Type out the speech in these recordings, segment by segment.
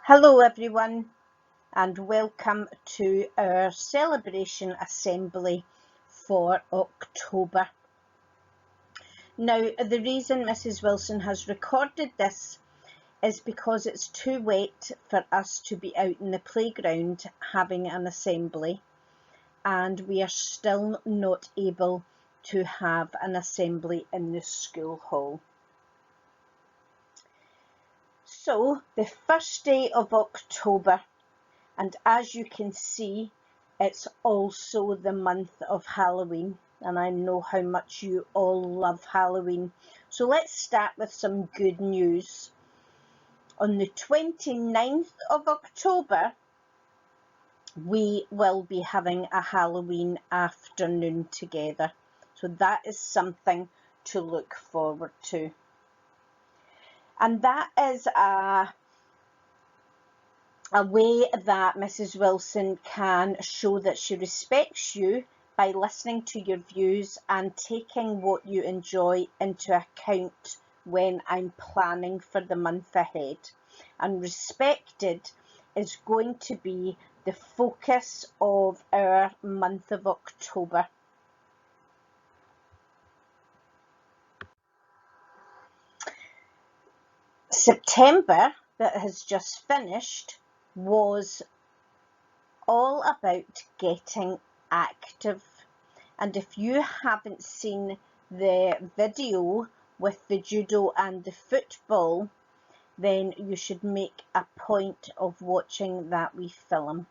Hello everyone and welcome to our celebration assembly for October. Now the reason Mrs Wilson has recorded this is because it's too wet for us to be out in the playground having an assembly, and we are still not able to have an assembly in the school hall. So the first day of October, and as you can see, it's also the month of Halloween, and I know how much you all love Halloween. So let's start with some good news. On the 29th of October, we will be having a Halloween afternoon together. So that is something to look forward to. And that is a way that Mrs Wilson can show that she respects you by listening to your views and taking what you enjoy into account when I'm planning for the month ahead. And respected is going to be the focus of our month of October. September, that has just finished, was all about getting active, and if you haven't seen the video with the judo and the football, then you should make a point of watching that wee film.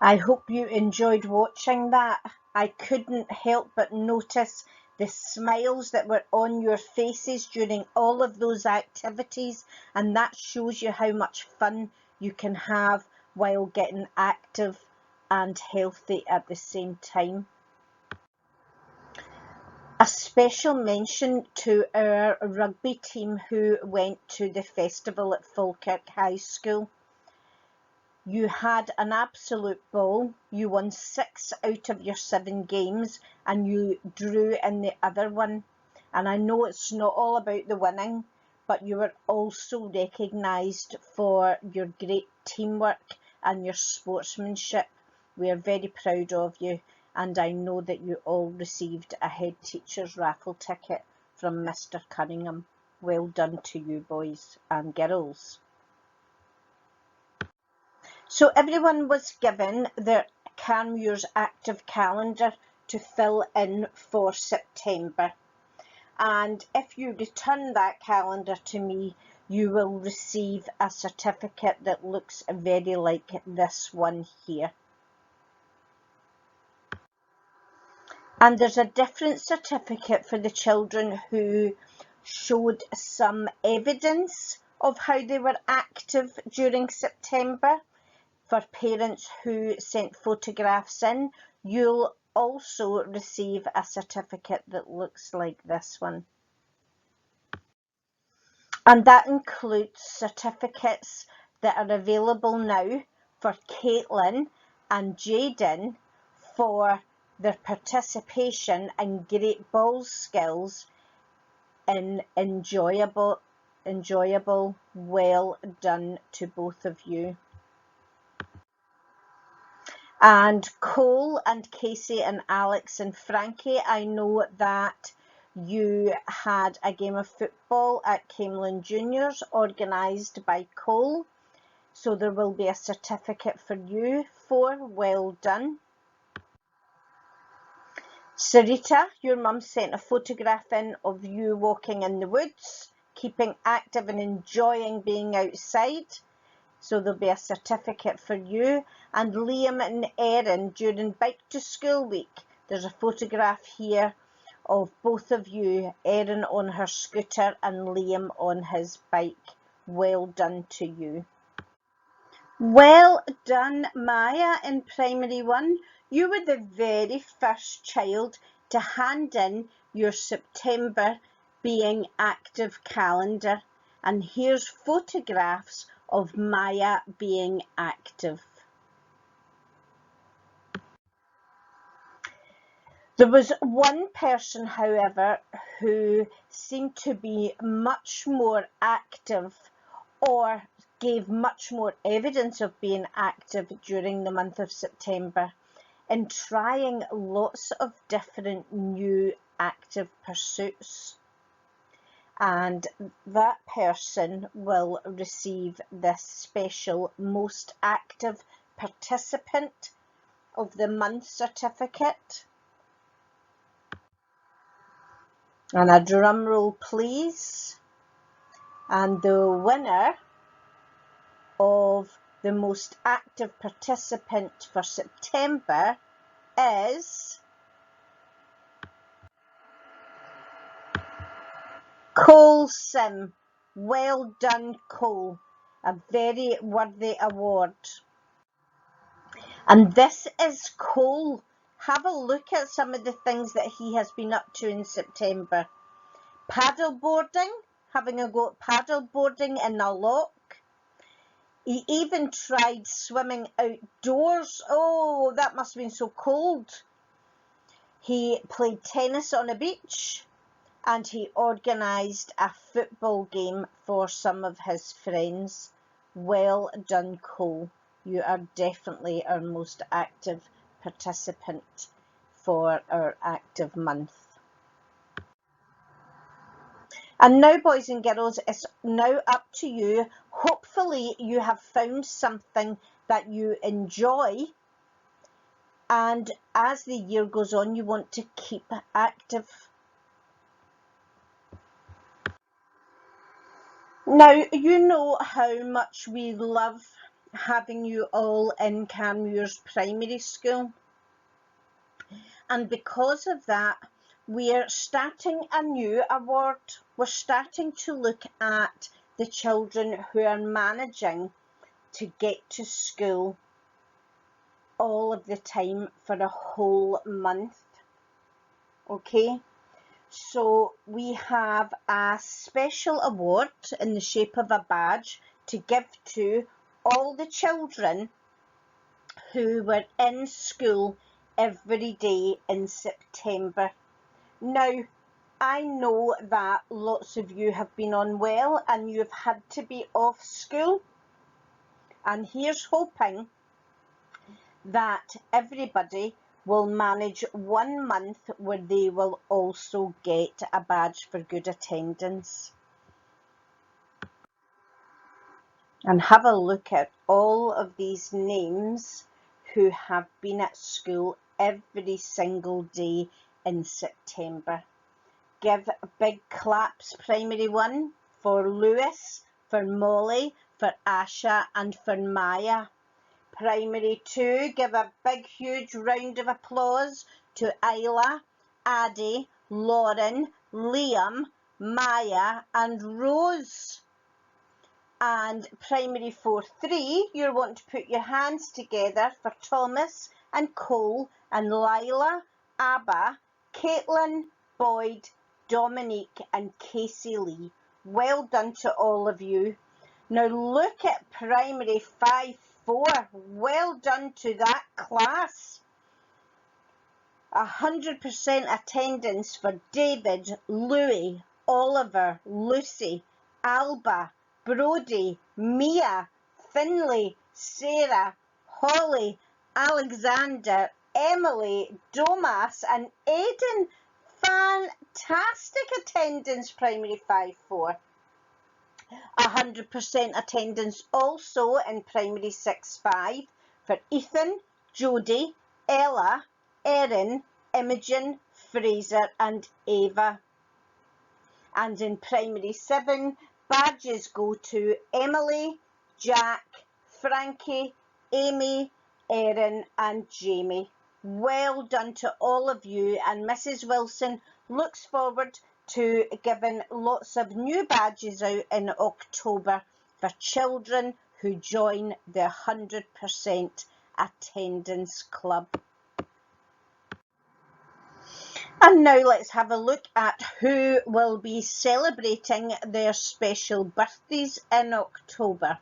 I hope you enjoyed watching that. I couldn't help but notice the smiles that were on your faces during all of those activities, and that shows you how much fun you can have while getting active and healthy at the same time. A special mention to our rugby team who went to the festival at Falkirk High School. You had an absolute ball. You won 6 out of your 7 games and you drew in the other one. And I know it's not all about the winning, but you were also recognised for your great teamwork and your sportsmanship. We are very proud of you, and I know that you all received a head teacher's raffle ticket from Mr. Cunningham. Well done to you, boys and girls. So everyone was given their Carnmuir's active calendar to fill in for September. And if you return that calendar to me, you will receive a certificate that looks very like this one here. And there's a different certificate for the children who showed some evidence of how they were active during September. For parents who sent photographs in, you'll also receive a certificate that looks like this one. And that includes certificates that are available now for Caitlin and Jaden for their participation in great ball skills in enjoyable, well done to both of you. And Cole and Casey and Alex and Frankie, I know that you had a game of football at Camelin Juniors organised by Cole. So there will be a certificate for you for well done. Sarita, your mum sent a photograph in of you walking in the woods, keeping active and enjoying being outside. So there'll be a certificate for you. And Liam and Erin during Bike to School week, there's a photograph here of both of you, Erin on her scooter and Liam on his bike. Well done to you. Well done, Maya, in primary 1. You were the very first child to hand in your September being active calendar. And here's photographs of Maya being active. There was one person, however, who seemed to be much more active or gave much more evidence of being active during the month of September in trying lots of different new active pursuits. And that person will receive this special Most Active Participant of the Month certificate. And a drum roll, please. And the winner of the Most Active Participant for September is Cole Sim. Well done, Cole. A very worthy award. And this is Cole. Have a look at some of the things that he has been up to in September. Paddleboarding, having a go at paddleboarding in a loch. He even tried swimming outdoors. Oh, that must have been so cold. He played tennis on a beach. And he organised a football game for some of his friends. Well done, Cole. You are definitely our most active participant for our active month. And now, boys and girls, it's now up to you. Hopefully you have found something that you enjoy. And as the year goes on, you want to keep active. Now, you know how much we love having you all in Canmuir's primary school. And because of that, we're starting a new award. We're starting to look at the children who are managing to get to school all of the time for a whole month. Okay, so we have a special award in the shape of a badge to give to all the children who were in school every day in September. Now, I know that lots of you have been unwell and you've had to be off school, and here's hoping that everybody will manage 1 month where they will also get a badge for good attendance. And have a look at all of these names who have been at school every single day in September. Give big claps, primary 1, for Lewis, for Molly, for Asha and for Maya. Primary 2, give a big huge round of applause to Isla, Addie, Lauren, Liam, Maya and Rose. And primary 4-3, you're wanting to put your hands together for Thomas and Cole and Lila, Abba, Caitlin, Boyd, Dominique and Casey Lee. Well done to all of you. Now look at primary 5-4. Well done to that class. 100% attendance for David, Louis, Oliver, Lucy, Alba, Brody, Mia, Finley, Sarah, Holly, Alexander, Emily, Domas and Aidan. Fantastic attendance, primary 5-4. 100% attendance also in primary 6-5 for Ethan, Jodie, Ella, Erin, Imogen, Fraser and Ava. And in primary 7, badges go to Emily, Jack, Frankie, Amy, Erin and Jamie. Well done to all of you, and Mrs. Wilson looks forward to giving lots of new badges out in October for children who join the 100% attendance club. And now let's have a look at who will be celebrating their special birthdays in October.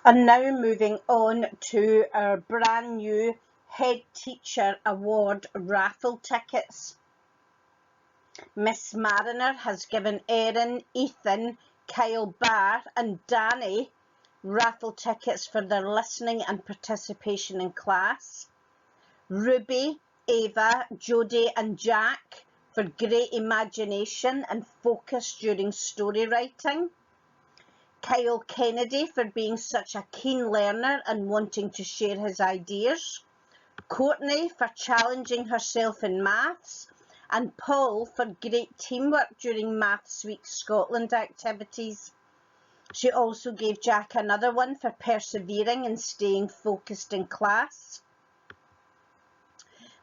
And now moving on to our brand new Head Teacher Award raffle tickets. Miss Mariner has given Erin, Ethan, Kyle Barr and Danny raffle tickets for their listening and participation in class. Ruby, Ava, Jodie and Jack for great imagination and focus during story writing. Kyle Kennedy for being such a keen learner and wanting to share his ideas. Courtney for challenging herself in maths. and Paul for great teamwork during Maths Week Scotland activities. She also gave Jack another one for persevering and staying focused in class.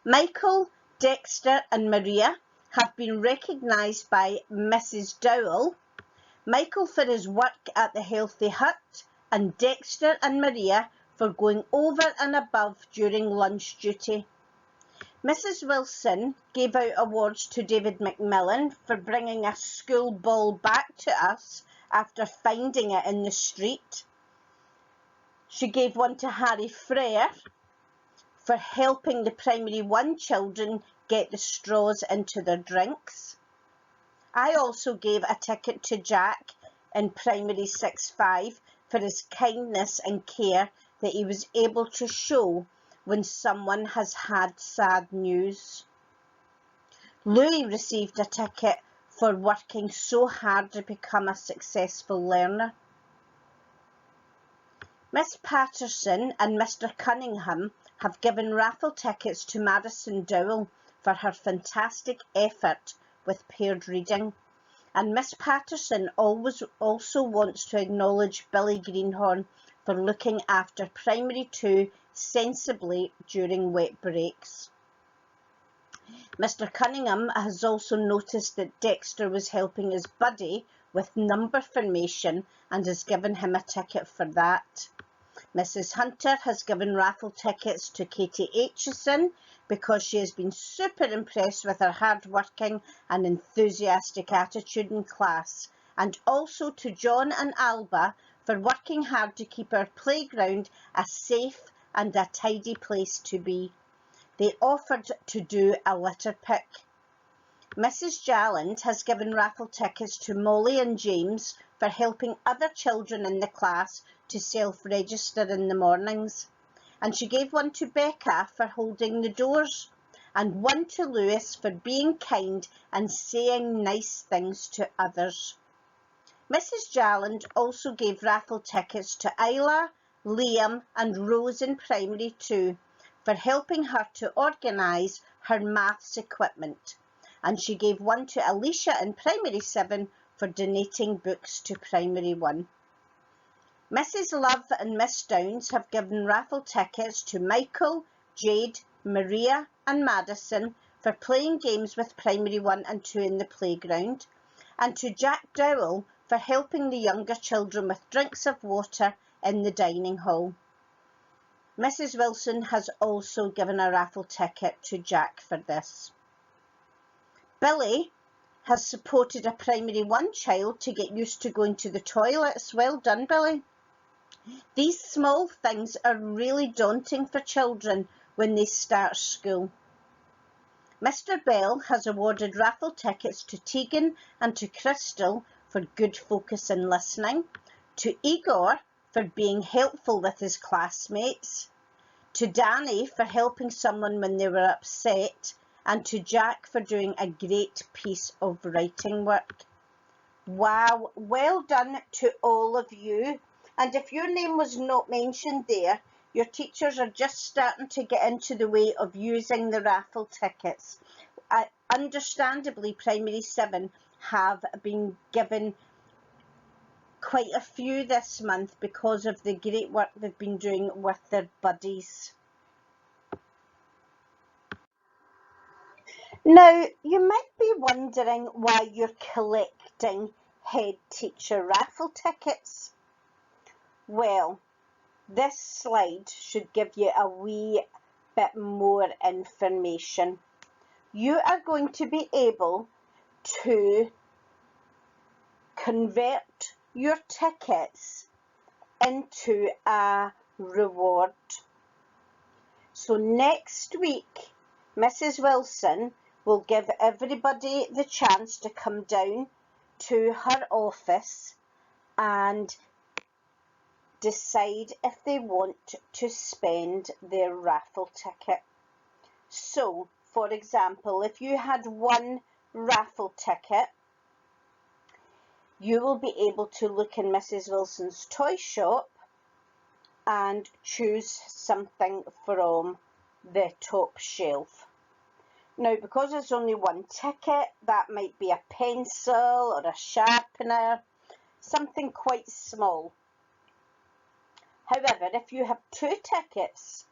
Michael, Dexter and Maria have been recognised by Mrs Dowell. Michael for his work at the Healthy Hut and Dexter and Maria for going over and above during lunch duty. Mrs Wilson gave out awards to David McMillan for bringing a school ball back to us after finding it in the street. She gave one to Harry Frere for helping the Primary 1 children get the straws into their drinks. I also gave a ticket to Jack in Primary 6-5 for his kindness and care that he was able to show when someone has had sad news. Louis received a ticket for working so hard to become a successful learner. Miss Patterson and Mr Cunningham have given raffle tickets to Madison Dowell for her fantastic effort with paired reading, and Miss Patterson also wants to acknowledge Billy Greenhorn for looking after Primary 2 sensibly during wet breaks. Mr Cunningham has also noticed that Dexter was helping his buddy with number formation and has given him a ticket for that. Mrs Hunter has given raffle tickets to Katie Aitchison because she has been super impressed with her hard-working and enthusiastic attitude in class, and also to John and Alba for working hard to keep our playground a safe and a tidy place to be. They offered to do a litter pick. Mrs Jalland has given raffle tickets to Molly and James for helping other children in the class to self-register in the mornings, and she gave one to Becca for holding the doors, and one to Lewis for being kind and saying nice things to others. Mrs Jalland also gave raffle tickets to Isla, Liam and Rose in Primary 2 for helping her to organise her maths equipment, and she gave one to Alicia in Primary 7 for donating books to Primary 1. Mrs Love and Miss Downs have given raffle tickets to Michael, Jade, Maria and Madison for playing games with Primary 1 and 2 in the playground, and to Jack Dowell for helping the younger children with drinks of water in the dining hall. Mrs Wilson has also given a raffle ticket to Jack for this. Billy has supported a Primary 1 child to get used to going to the toilets. Well done, Billy. These small things are really daunting for children when they start school. Mr Bell has awarded raffle tickets to Tegan and to Crystal for good focus and listening, to Igor for being helpful with his classmates, to Danny for helping someone when they were upset, and to Jack for doing a great piece of writing work. Wow, well done to all of you. And if your name was not mentioned there, your teachers are just starting to get into the way of using the raffle tickets. Understandably, Primary 7 have been given quite a few this month because of the great work they've been doing with their buddies. Now, you might be wondering why you're collecting head teacher raffle tickets. Well, this slide should give you a wee bit more information. You are going to be able to convert your tickets into a reward. So next week, Mrs Wilson will give everybody the chance to come down to her office and decide if they want to spend their raffle ticket. So, for example, if you had one raffle ticket, you will be able to look in Mrs Wilson's toy shop and choose something from the top shelf. Now, because there's only one ticket, that might be a pencil or a sharpener, something quite small. However, if you have 2 tickets,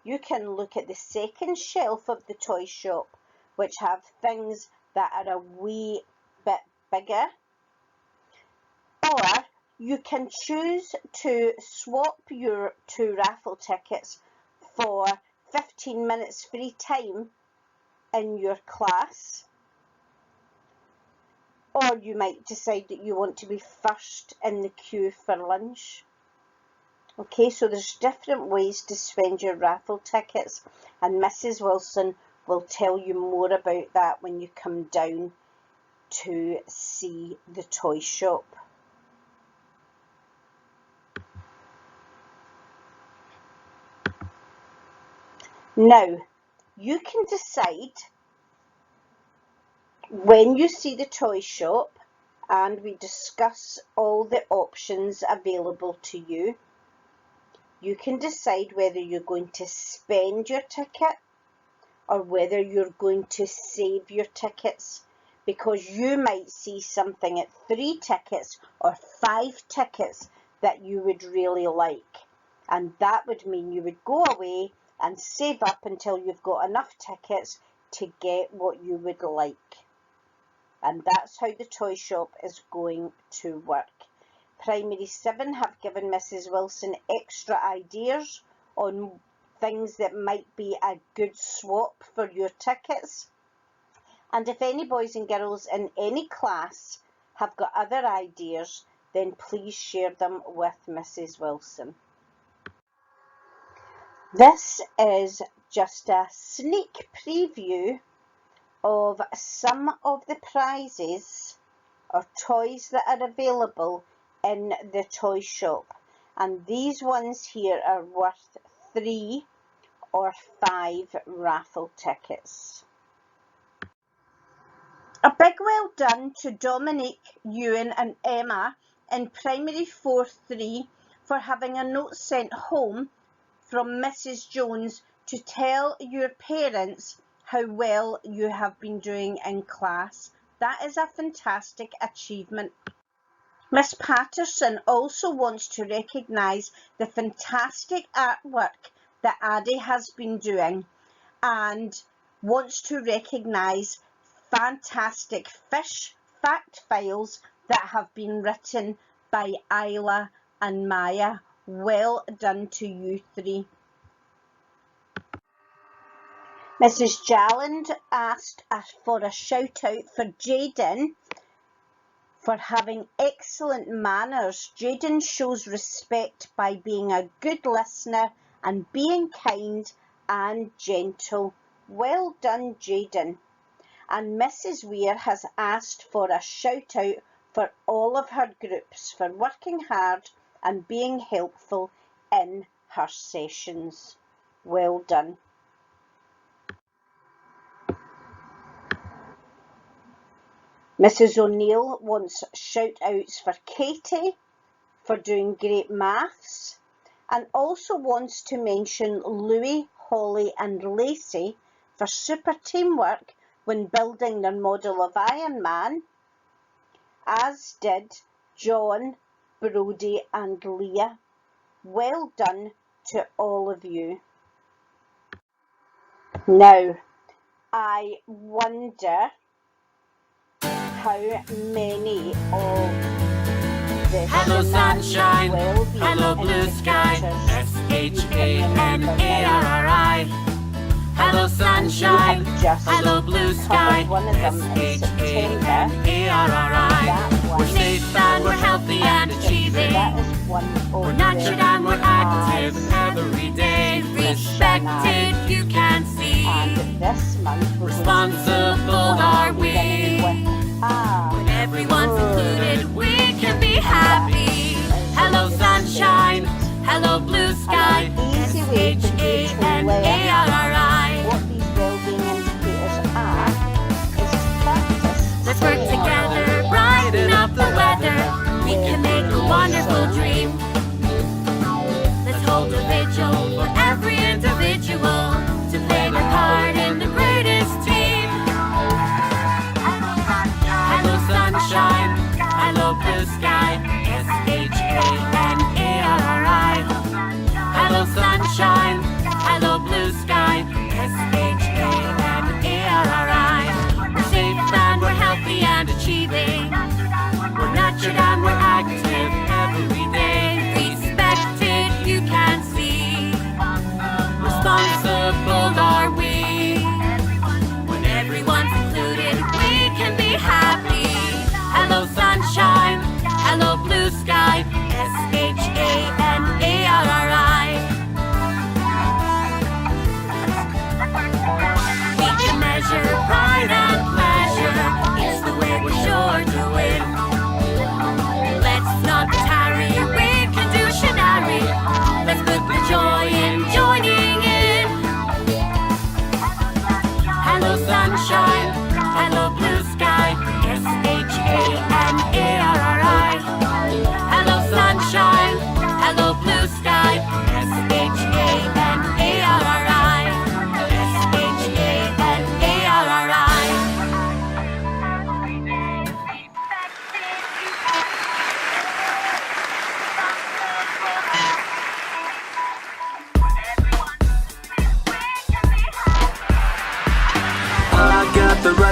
you can look at the second shelf of the toy shop, which have things that are a wee bit bigger. Or you can choose to swap your 2 raffle tickets for 15 minutes free time in your class. Or you might decide that you want to be first in the queue for lunch. Okay, so there's different ways to spend your raffle tickets, and Mrs. Wilson will tell you more about that when you come down to see the toy shop. Now, you can decide when you see the toy shop, and we discuss all the options available to you. You can decide whether you're going to spend your ticket or whether you're going to save your tickets, because you might see something at 3 tickets or 5 tickets that you would really like, and that would mean you would go away and save up until you've got enough tickets to get what you would like. And that's how the toy shop is going to work. Primary 7 have given Mrs. Wilson extra ideas on things that might be a good swap for your tickets. And if any boys and girls in any class have got other ideas, then please share them with Mrs. Wilson. This is just a sneak preview of some of the prizes or toys that are available in the toy shop, and these ones here are worth 3 or 5 raffle tickets. A big well done to Dominique, Ewan and Emma in Primary 4-3 for having a note sent home from Mrs. Jones to tell your parents how well you have been doing in class. That is a fantastic achievement. Miss Patterson also wants to recognise the fantastic artwork that Addie has been doing, and wants to recognise fantastic fish fact files that have been written by Isla and Maya. Well done to you 3. Mrs. Jalland asked for a shout out for Jaden for having excellent manners. Jaden shows respect by being a good listener and being kind and gentle. Well done, Jaden. And Mrs. Weir has asked for a shout out for all of her groups for working hard and being helpful in her sessions. Well done. Mrs. O'Neill wants shout outs for Katie for doing great maths, and also wants to mention Louis, Holly and Lacey for super teamwork when building their model of Iron Man, as did John, Brodie and Leah. Well done to all of you. Now, I wonder how many of the Hello sunshine, hello blue sky, SHANARRI. Hello sunshine, hello blue sky, SHANARRI. We're safe and we're healthy and achieving. We're nurtured and we're active every day. Respected, you can see. Responsible are we. When everyone's included, we can be happy. Hello sunshine, hello blue sky, SHANARRI. What these well-being indicators are is practice. Let's work together, brighten up the weather. We can make a wonderful dream. Let's hold a vigil for every individual to play their part in the greatest team.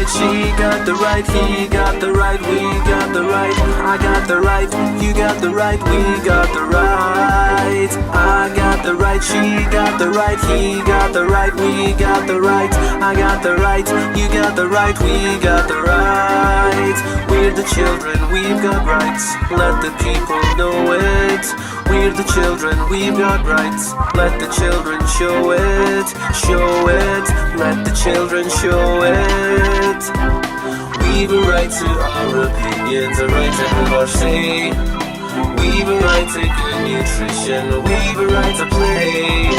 She got the right, he got the right, we got the right. I got the right, you got the right, we got the right. I got the right, she got the right, he got the right, we got the right. I got the right, you got the right, we got the right. We're the children, we've got rights, let the people know it. We're the children, we've got rights, let the children show it. Show it, let the children show it. We've a right to our opinions, a right to have our say. We've a right to good nutrition, we've a right to play.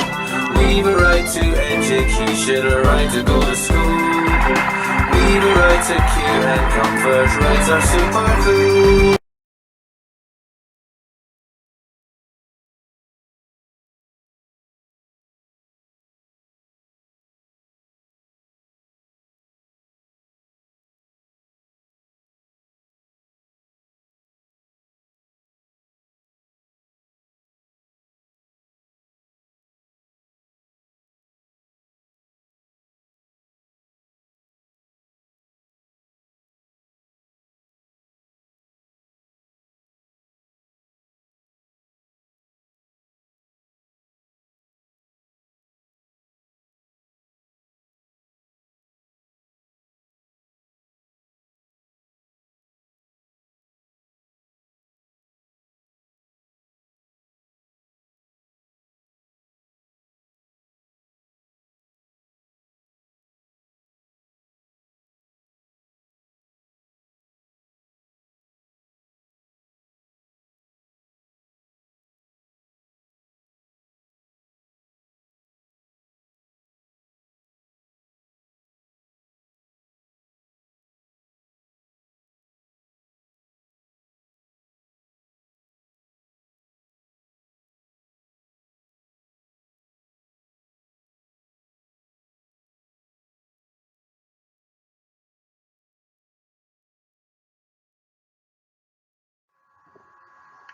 We've a right to education, a right to go to school. We've a right to care and comfort, rights are super cool.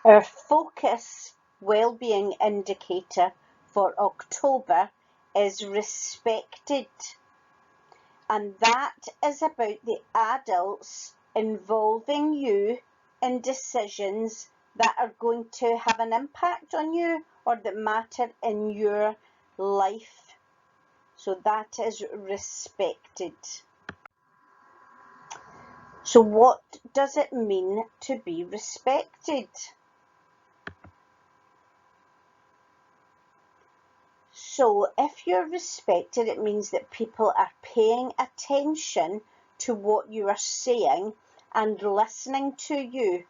Our focus well-being indicator for October is respected, and that is about the adults involving you in decisions that are going to have an impact on you or that matter in your life. So that is respected. So what does it mean to be respected? So if you're respected, it means that people are paying attention to what you are saying and listening to you.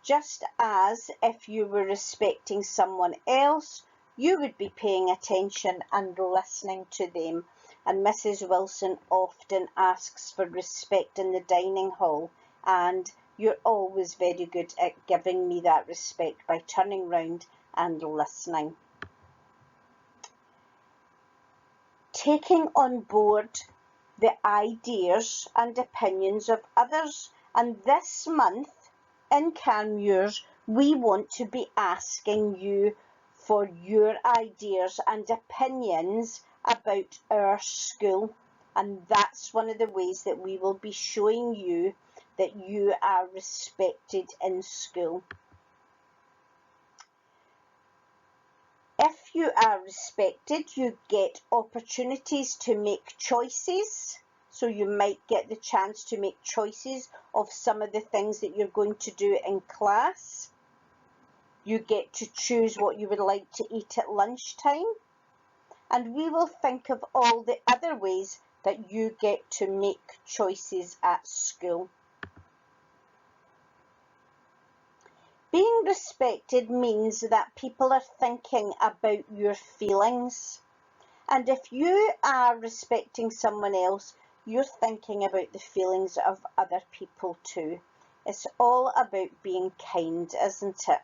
Just as if you were respecting someone else, you would be paying attention and listening to them. And Mrs. Wilson often asks for respect in the dining hall, and you're always very good at giving me that respect by turning round and listening. Taking on board the ideas and opinions of others, and this month in Carnmuir we want to be asking you for your ideas and opinions about our school, and that's one of the ways that we will be showing you that you are respected in school. If you are respected, you get opportunities to make choices. So you might get the chance to make choices of some of the things that you're going to do in class. You get to choose what you would like to eat at lunchtime. And we will think of all the other ways that you get to make choices at school. Being respected means that people are thinking about your feelings. And if you are respecting someone else, you're thinking about the feelings of other people too. It's all about being kind, isn't it?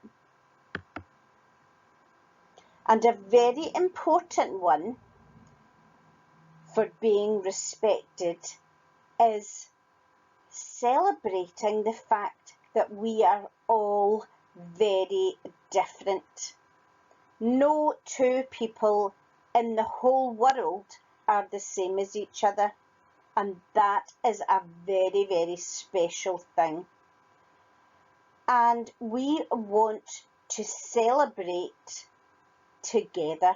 And a very important one for being respected is celebrating the fact that we are all very different. No two people in the whole world are the same as each other. and that is a very, very special thing. And we want to celebrate together.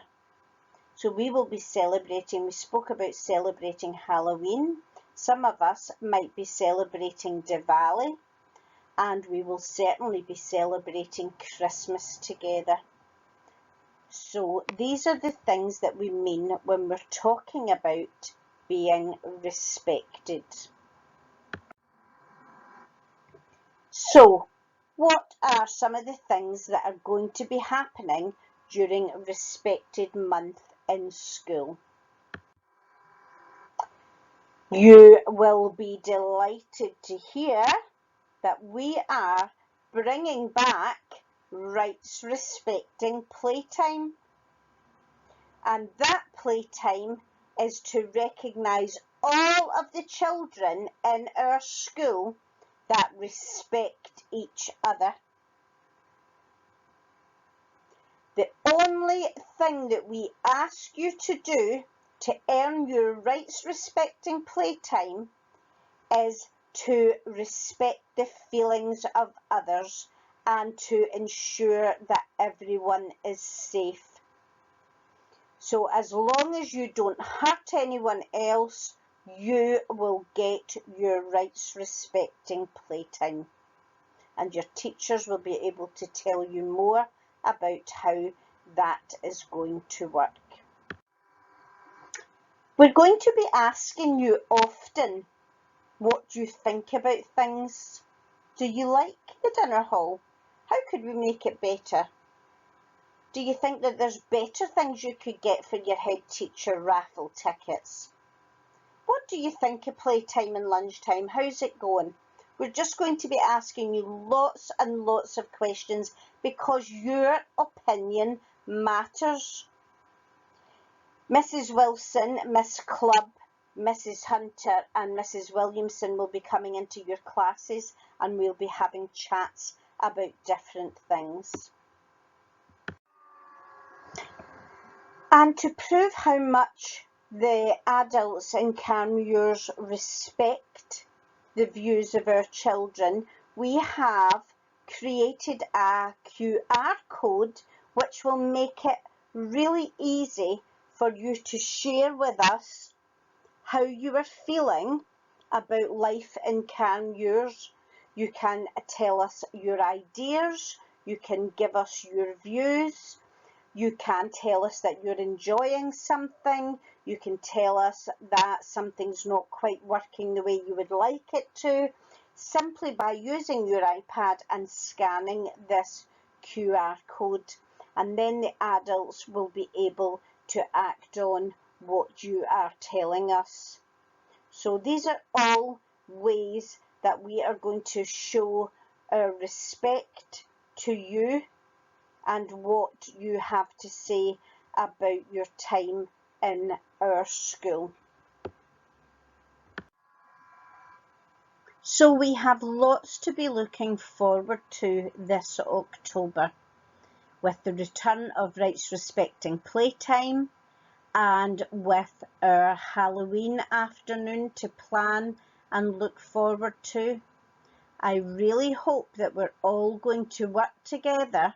So we will be celebrating, we spoke about celebrating Halloween. Some of us might be celebrating Diwali, and we will certainly be celebrating Christmas together. So these are the things that we mean when we're talking about being respected. So, what are some of the things that are going to be happening during Respected Month in school? You will be delighted to hear that we are bringing back rights respecting playtime. And that playtime is to recognise all of the children in our school that respect each other. The only thing that we ask you to do to earn your rights respecting playtime is to respect the feelings of others and to ensure that everyone is safe. So as long as you don't hurt anyone else, you will get your rights respecting playtime. And your teachers will be able to tell you more about how that is going to work. We're going to be asking you often what you think about things. Do you like the dinner hall? How could we make it better? Do you think that there's better things you could get for your head teacher raffle tickets? What do you think of playtime and lunchtime? How's it going? We're just going to be asking you lots and lots of questions because your opinion matters. Mrs. Wilson, Miss Clubb, Mrs. Hunter and Mrs. Williamson will be coming into your classes and we'll be having chats about different things. And to prove how much the adults in Carnmuirs respect the views of our children, we have created a QR code which will make it really easy for you to share with us how you are feeling about life in Carnmuirs. You can tell us your ideas, you can give us your views, you can tell us that you're enjoying something, you can tell us that something's not quite working the way you would like it to, simply by using your iPad and scanning this QR code. And then the adults will be able to act on what you are telling us. So these are all ways that we are going to show our respect to you and what you have to say about your time in our school. So we have lots to be looking forward to this October, with the return of rights respecting playtime and with our Halloween afternoon to plan and look forward to. I really hope that we're all going to work together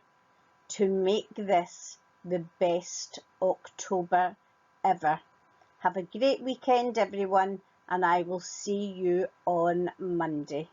to make this the best October ever. Have a great weekend, everyone, and I will see you on Monday.